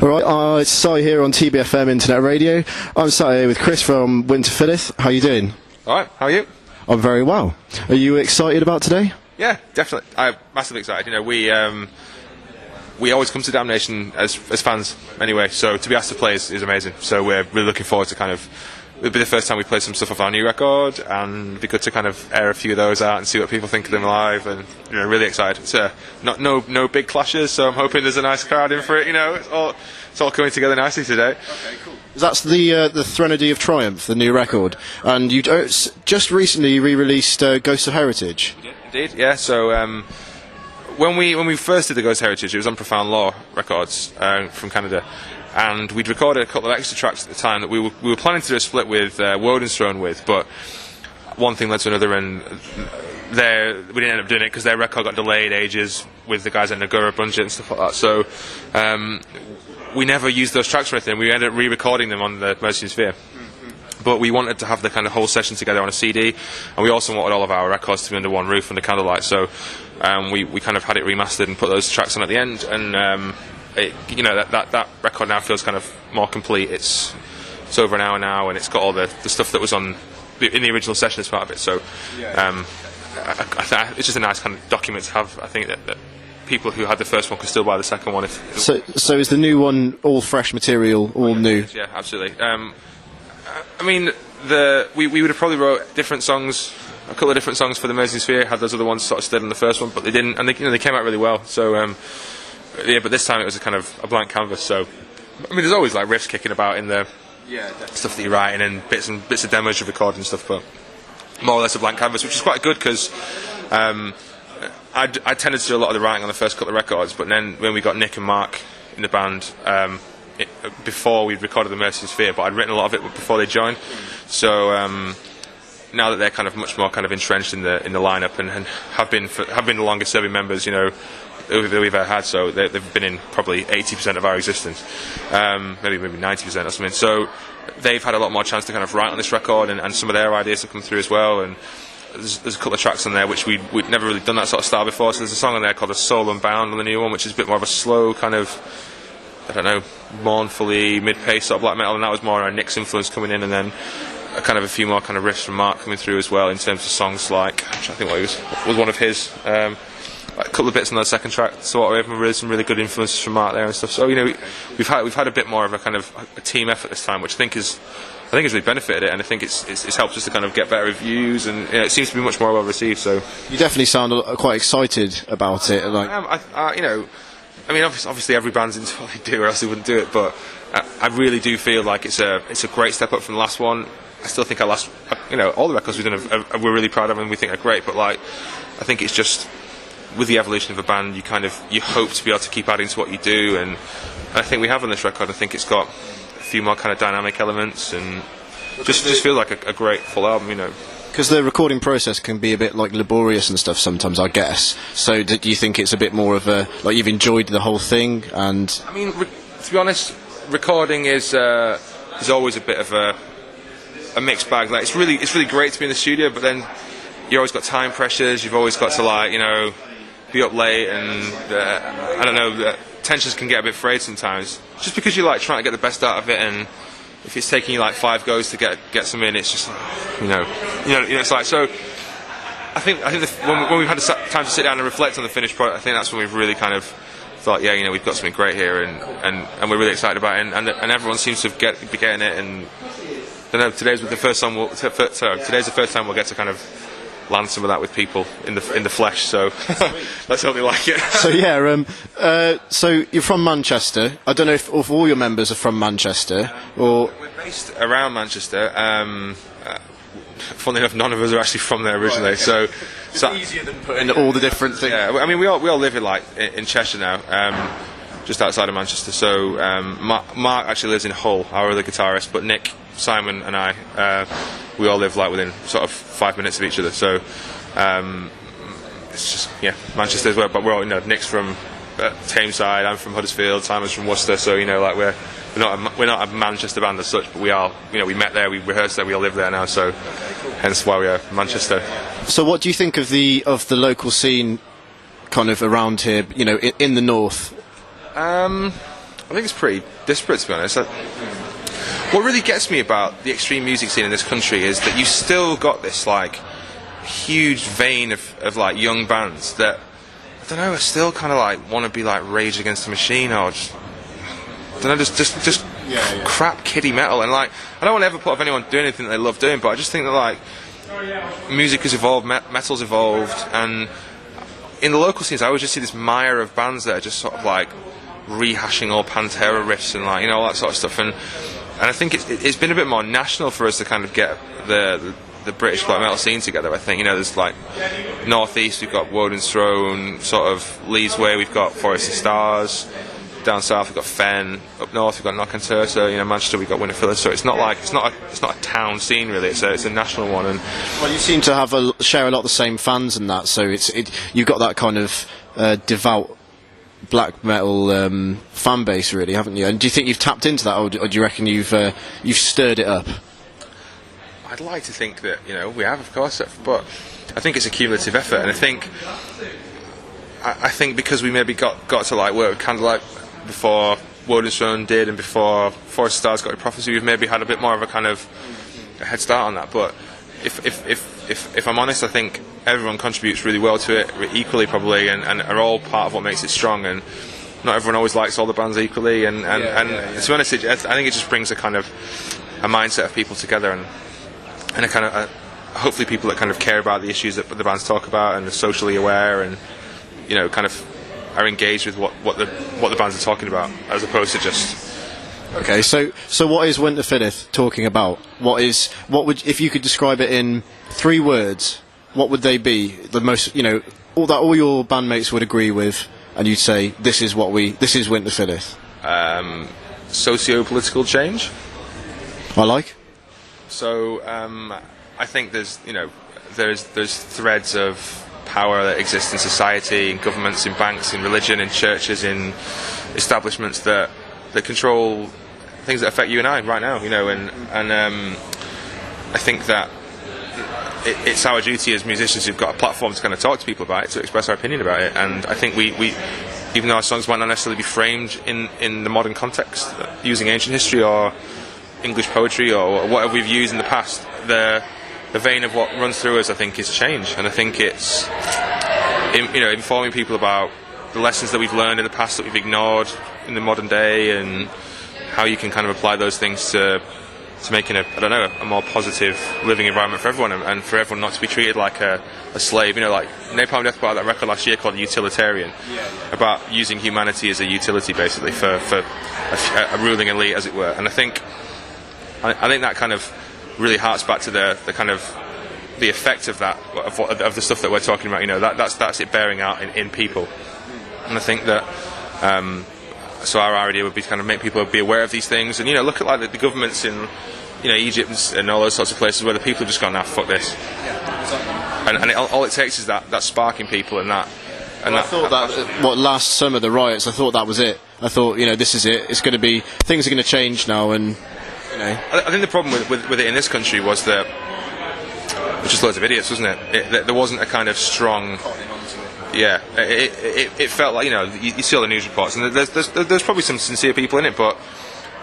Alright, it's Si here on TBFM Internet Radio. I'm sat here with Chris from Winterfylleth. How are you doing? Alright, how are you? I'm very well. Are you excited about today? Yeah, definitely. I'm massively excited. You know, we always come to Damnation as fans anyway, so to be asked to play is amazing. So we're really looking forward to it'll be the first time we play some stuff off our new record, and it'd be good to kind of air a few of those out and see what people think of them live, and you know, really excited. It's no big clashes, so I'm hoping there's a nice crowd in for it. You know, it's all coming together nicely today. Okay, cool. That's the Threnody of Triumph, the new record, and you just recently re-released Ghosts of Heritage. We did, indeed, yeah. So when we first did the Ghosts of Heritage, it was on Profound Law Records from Canada. And we'd recorded a couple of extra tracks at the time that we were planning to do a split with Woden's Throne with, but one thing led to another, and we didn't end up doing it because their record got delayed ages with the guys at Nagura Bunget and stuff like that. So we never used those tracks or anything. We ended up re-recording them on the Mercy and Sphere. But we wanted to have the kind of whole session together on a CD, and we also wanted all of our records to be under one roof under candlelight. So we kind of had it remastered and put those tracks on at the end, and that record now feels kind of more complete. It's over an hour now, and it's got all the stuff that was in the original session as part of it. So it's just a nice kind of document to have. I think that people who had the first one could still buy the second one. So is the new one all fresh material, all new? Yeah, absolutely. I mean, we would have probably wrote different songs, a couple of different songs for the Mercy Sphere. Had those other ones sort of stayed on the first one, but they didn't, and they came out really well. So. Yeah, but this time it was a kind of a blank canvas. So, I mean, there's always like riffs kicking about in the stuff that you're writing and bits of demos you've recorded and stuff, but more or less a blank canvas, which is quite good because I tended to do a lot of the writing on the first couple of records, but then when we got Nick and Mark in the band before we'd recorded the Mercy Sphere, but I'd written a lot of it before they joined. So now that they're kind of much more kind of entrenched in the lineup and have been the longest serving members, you know, that we've ever had, so they've been in probably 80% of our existence, maybe 90% or something. So they've had a lot more chance to kind of write on this record, and some of their ideas have come through as well. And there's a couple of tracks on there which we'd never really done that sort of style before. So there's a song on there called "A Soul Unbound" on the new one, which is a bit more of a slow kind of, I don't know, mournfully mid-pace sort of black metal, and that was more on Nick's influence coming in, and then kind of a few more kind of riffs from Mark coming through as well in terms of songs like, I think what was one of his. A couple of bits on the second track, so we have some really good influences from Mark there and stuff. So you know, we've had a bit more of a kind of a team effort this time, which I think has really benefited it, and I think it's helped us to kind of get better reviews, and you know, it seems to be much more well received. So you definitely sound quite excited about it. Like, you know, I mean, obviously every band's into what they do, or else they wouldn't do it. But I really do feel like it's a great step up from the last one. I still think our last, you know, all the records we've done we're really proud of and we think are great. But like, I think it's just, with the evolution of a band, you hope to be able to keep adding to what you do, and I think we have on this record. I think it's got a few more kind of dynamic elements, and just feels like a great full album, you know. Because the recording process can be a bit like laborious and stuff sometimes, I guess. So do you think it's a bit more of a, like, you've enjoyed the whole thing? And I mean, to be honest, recording is always a bit of a mixed bag. Like, it's really great to be in the studio, but then you always got time pressures. You've always got to, like, you know, be up late, and I don't know, tensions can get a bit frayed sometimes, just because you're like trying to get the best out of it, and if it's taking you like 5 goes to get some in, it's just, you know, it's like, so I think when we've had time to sit down and reflect on the finished product, I think that's when we've really kind of thought, yeah, you know, we've got something great here, and we're really excited about it, and everyone seems to be getting it, and I don't know, today's the first time we'll get to kind of land some of that with people in the flesh, so let's hope they like it. So yeah, so you're from Manchester. I don't know if all your members are from Manchester, or we're based around Manchester. Funnily enough, none of us are actually from there originally. Right, okay. So easier than putting all the different things. Yeah, I mean, we all live in Cheshire now, just outside of Manchester. So Mark actually lives in Hull, our other guitarist, but Nick, Simon, and I, we all live like within sort of 5 minutes of each other. So it's just, yeah, Manchester as well. But we're all, you know, Nick's from Tameside, I'm from Huddersfield, Simon's from Worcester. So, you know, like we're not a Manchester band as such, but we are, you know, we met there, we rehearsed there, we all live there now. So hence why we are Manchester. So what do you think of the local scene, kind of around here? You know, in the north. I think it's pretty disparate, to be honest. What really gets me about the extreme music scene in this country is that you still got this like huge vein of like young bands that, I don't know, are still kind of like want to be like Rage Against the Machine, or just, I don't know, just crap kiddie metal. And like, I don't want to ever put off anyone doing anything that they love doing, but I just think that like music has evolved, metal's evolved, and in the local scenes I always just see this mire of bands that are just sort of like rehashing all Pantera riffs and like, you know, all that sort of stuff. And I think it's been a bit more national for us to kind of get the British black metal scene together. I think, you know, there's like North East we've got Woden's Throne, sort of Leeds way we've got Forest of Stars, down south we've got Fen, up north we've got Naughton, so, you know, Manchester we've got Winterfylleth. So it's not like it's not a town scene really. It's a national one. And well, you seem to have share a lot of the same fans in that. So you've got that kind of devout black metal fan base, really, haven't you? And do you think you've tapped into that, or do you reckon you've stirred it up? I'd like to think that, you know, we have, of course, but I think it's a cumulative effort, and I think because we maybe got to like work with Candlelight before Woden's Throne did, and before Forest of Stars got to Prophecy, we've maybe had a bit more of a kind of a head start on that. But if I'm honest, I think everyone contributes really well to it, equally probably, and are all part of what makes it strong. And not everyone always likes all the bands equally, and to be honest, I think it just brings a kind of a mindset of people together, and a kind of hopefully people that kind of care about the issues that the bands talk about and are socially aware, and, you know, kind of are engaged with what the bands are talking about, as opposed to just. Okay, so what is Winterfylleth talking about? What would, if you could describe it in 3 words, what would they be? The most, you know, all your bandmates would agree with, and you'd say this is Winterfylleth. Socio-political change. I like. So I think there's threads of power that exist in society, in governments, in banks, in religion, in churches, in establishments that control things that affect you and I right now, you know, and I think that it's our duty as musicians who've got a platform to kind of talk to people about it, to express our opinion about it. And I think we even though our songs might not necessarily be framed in the modern context, using ancient history or English poetry or whatever we've used in the past, the vein of what runs through us, I think, is change. And I think it's informing people about the lessons that we've learned in the past that we've ignored in the modern day, and how you can kind of apply those things to making a more positive living environment for everyone, and for everyone not to be treated like a slave. You know, like Napalm Death put out that record last year called Utilitarian, about using humanity as a utility, basically, for a ruling elite, as it were. And I think that kind of really harks back to the kind of the effect of that, of the stuff that we're talking about. You know, that's it bearing out in people. And I think that so our idea would be to kind of make people be aware of these things, and, you know, look at like the governments in, you know, Egypt and all those sorts of places where the people have just gone, nah, fuck this. And all it takes is that spark in people, and that. And I thought that last summer, the riots, I thought that was it. I thought, you know, this is it. It's going to be, things are going to change now, and, you know. I think the problem with it in this country was that it was just loads of idiots, wasn't it? There wasn't a kind of strong. Yeah, it felt like, you know, you see all the news reports, and there's probably some sincere people in it, but,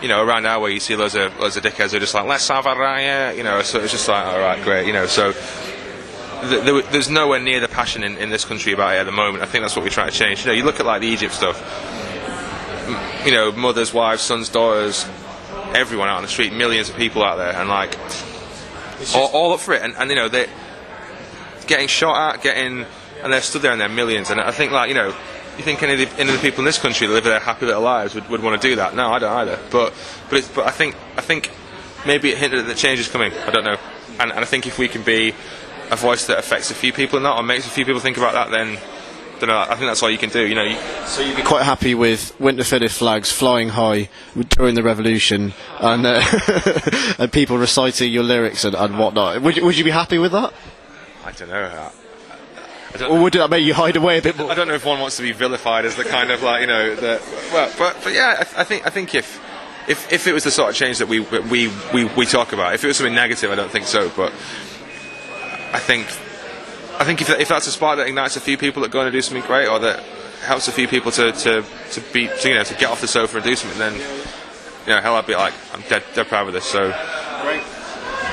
you know, around now where you see loads of dickheads who are just like, let's have a riot, you know, so it's just like, all right, great, you know, so there's nowhere near the passion in this country about it at the moment. I think that's what we're trying to change. You know, you look at like the Egypt stuff, you know, mothers, wives, sons, daughters, everyone out on the street, millions of people out there, and like all up for it, and you know, they're getting shot at, and they're stood there in their millions. And I think, like, you know, you think any of the people in this country that live their happy little lives would want to do that? No, I don't either. But I think maybe it hinted that change is coming. I don't know. And I think if we can be a voice that affects a few people in that, or makes a few people think about that, then I don't know, I think that's all you can do. You know. So you'd be quite happy with Winterfylleth flags flying high during the revolution, and and people reciting your lyrics and whatnot. Would you be happy with that? I don't know. Or would that make you hide away a bit more? I don't know if one wants to be vilified as the kind of, like, you know, but yeah, I think if it was the sort of change that we talk about, if it was something negative, I don't think so. But I think if that's a spark that ignites a few people that go on and do something great, or that helps a few people to get off the sofa and do something, then hell, I'd be like, I'm dead proud of this. So great.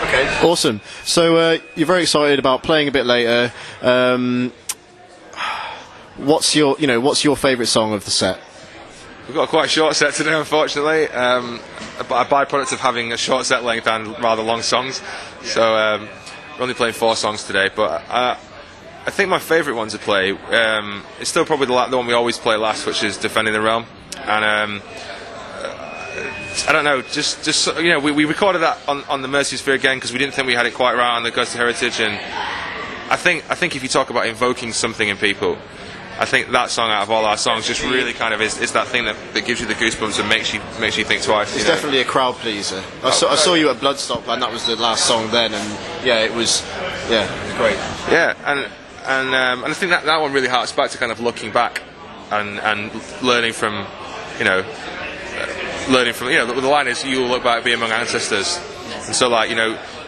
Okay, awesome. So you're very excited about playing a bit later. What's your favourite song of the set? We've got quite a short set today, unfortunately. A byproduct of having a short set length and rather long songs. So we're only playing 4 songs today, but I think my favourite one to play is still probably the one we always play last, which is Defending the Realm. And I don't know, just we recorded that on the Mercy Sphere again because we didn't think we had it quite right on the Ghost of Heritage. And I think if you talk about invoking something in people, I think that song out of all our songs just really kind of is that thing that gives you the goosebumps and makes you think twice. It's definitely a crowd pleaser. I saw you at Bloodstock, and that was the last song then, and it was great. Yeah, and I think that one really harks back to kind of looking back and learning from the line is, you will look back, be among ancestors. And so,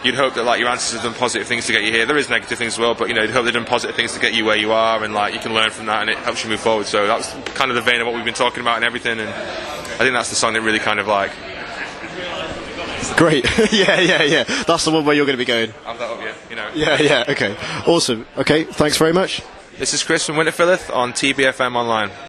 you'd hope that, your ancestors have done positive things to get you here. There is negative things as well, but, you'd hope they've done positive things to get you where you are, and, you can learn from that, and it helps you move forward. So that was kind of the vein of what we've been talking about and everything, and I think that's the song that really kind of, Great. yeah. That's the one where you're going to be going. Have that up, yeah. Yeah, okay. Awesome. Okay, thanks very much. This is Chris from Winterfylleth on TBFM Online.